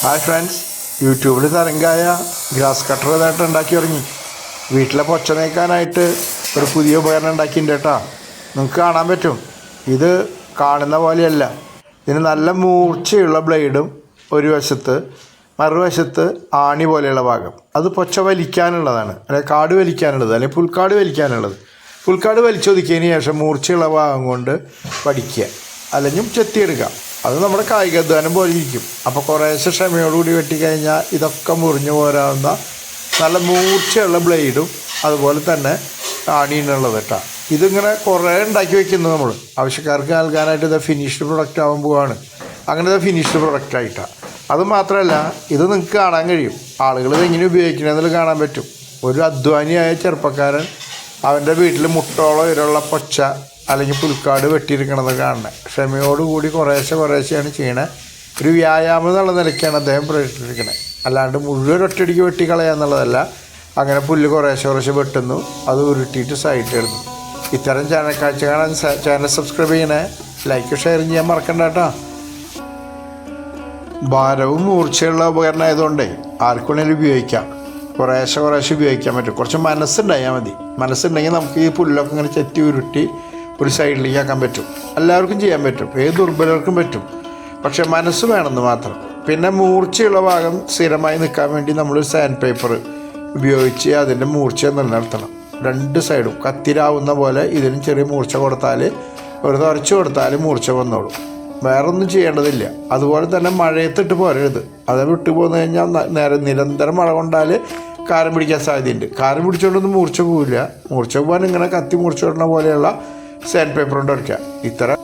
Hi friends, യൂട്യൂബിൽ തരംഗമായ grass cutter ഇതായിട്ട് ഉണ്ടാക്കി തുടങ്ങി. വീട്ടിലെ പൊച്ച നീക്കാനായിട്ട് ഒരു പുതിയ ഉപകരണം ഉണ്ടാക്കിയിട്ടുണ്ട് കേട്ടോ. നിങ്ങൾക്ക് കാണാൻ പറ്റും, ഇത് കാണുന്ന പോലെയല്ല. ഇതിന് നല്ല മൂർച്ചയുള്ള ബ്ലേഡും ഒരു വശത്ത്, മറുവശത്ത് ആണി പോലെയുള്ള ഭാഗം. അത് പൊച്ച വലിക്കാനുള്ളതാണ്, അല്ലെങ്കിൽ കാട് വലിക്കാനുള്ളത്, അല്ലെങ്കിൽ പുൽക്കാട് വലിക്കാനുള്ളത്. പുൽക്കാട് വലിച്ചൊതുക്കിയതിന് ശേഷം മൂർച്ചയുള്ള ഭാഗം കൊണ്ട് പഠിക്കുക, അല്ലെങ്കിൽ ചെത്തിയെടുക്കുക. അത് നമ്മുടെ കായികാധ്വാനം പോലെ ഇരിക്കും. അപ്പോൾ കുറേശ്ശെ ക്ഷമയോടുകൂടി വെട്ടിക്കഴിഞ്ഞാൽ ഇതൊക്കെ മുറിഞ്ഞു പോരാവുന്ന നല്ല മൂർച്ചയുള്ള ബ്ലേഡും അതുപോലെ തന്നെ ആണിയുള്ളത് കേട്ടോ. ഇതിങ്ങനെ കുറേ ഉണ്ടാക്കി വയ്ക്കുന്നത് നമ്മൾ ആവശ്യക്കാർക്ക് നൽകാനായിട്ട് ഇത് ഫിനിഷ്ഡ് പ്രൊഡക്റ്റ് ആകാൻ പോവുകയാണ്. അങ്ങനെ ഫിനിഷ്ഡ് പ്രൊഡക്റ്റായിട്ടാണ്. അത് മാത്രമല്ല, ഇത് നിങ്ങൾക്ക് കാണാൻ കഴിയും, ആളുകൾ ഇതെങ്ങനെ ഉപയോഗിക്കണമെന്നതിൽ കാണാൻ പറ്റും. ഒരു അധ്വാനിയായ ചെറുപ്പക്കാരൻ അവൻ്റെ വീട്ടിൽ മുട്ടോളം ഇരയുള്ള പൊച്ച അല്ലെങ്കിൽ പുൽക്കാട് വെട്ടിയിരിക്കണത് കാണണേ. ക്ഷമയോടുകൂടി കുറേശ്ശെയാണ് ചെയ്യണേ. ഒരു വ്യായാമം എന്നുള്ള നിലയ്ക്കാണ് അദ്ദേഹം പ്രേരിപ്പിച്ചിരിക്കണേ. അല്ലാണ്ട് മുഴുവൻ ഒറ്റയടിക്ക് വെട്ടിക്കളയുക എന്നുള്ളതല്ല. അങ്ങനെ പുല്ല് കുറേശ്ശെ വെട്ടുന്നു, അത് ഉരുട്ടിയിട്ട് സൈഡിലിടുന്നു. ഇത്തരം ചാനൽ കാഴ്ച കാണാൻ ചാനൽ സബ്സ്ക്രൈബ് ചെയ്യണേ, ലൈക്ക് ഷെയർ ചെയ്യാൻ മറക്കണ്ട കേട്ടോ. ഭാരവും മൂർച്ചയുള്ള ഉപകരണം ആയതുകൊണ്ടേ ആർക്കും വേണമെങ്കിലും ഉപയോഗിക്കാം. കുറേശ്ശെ ഉപയോഗിക്കാൻ പറ്റും. കുറച്ച് മനസ്സുണ്ടായാൽ മതി. മനസ്സുണ്ടെങ്കിൽ നമുക്ക് ഈ പുല്ലൊക്കെ ഇങ്ങനെ ചെത്തി ഉരുട്ടി ഒരു സൈഡിലേക്ക് ആക്കാൻ പറ്റും. എല്ലാവർക്കും ചെയ്യാൻ പറ്റും, ഏത് ദുർബലർക്കും പറ്റും. പക്ഷേ മനസ്സ് വേണമെന്ന് മാത്രം. പിന്നെ മൂർച്ചയുള്ള ഭാഗം സ്ഥിരമായി നിൽക്കാൻ വേണ്ടി നമ്മൾ സാൻഡ് പേപ്പർ ഉപയോഗിച്ച് അതിൻ്റെ മൂർച്ച നിലനിർത്തണം. രണ്ട് സൈഡും കത്തിരാവുന്ന പോലെ ഇതിന് ചെറിയ മൂർച്ച കൊടുത്താൽ, ഒരു തുറച്ച് കൊടുത്താൽ മൂർച്ച വന്നോളും. വേറൊന്നും ചെയ്യേണ്ടതില്ല. അതുപോലെ തന്നെ മഴയത്തിട്ട് പോരരുത്. അത് വിട്ടു പോന്നു കഴിഞ്ഞാൽ നിരന്തരം മഴ കൊണ്ടാൽ കാരം പിടിക്കാൻ സാധ്യതയുണ്ട്. കാരം പിടിച്ചുകൊണ്ടൊന്നും മൂർച്ച പോവില്ല. മൂർച്ച പോകാൻ ഇങ്ങനെ കത്തി മൂർച്ച വിടുന്ന പോലെയുള്ള സാൻഡ് പേപ്പർ കൊണ്ട് വയ്ക്കുക. ഇത്തരം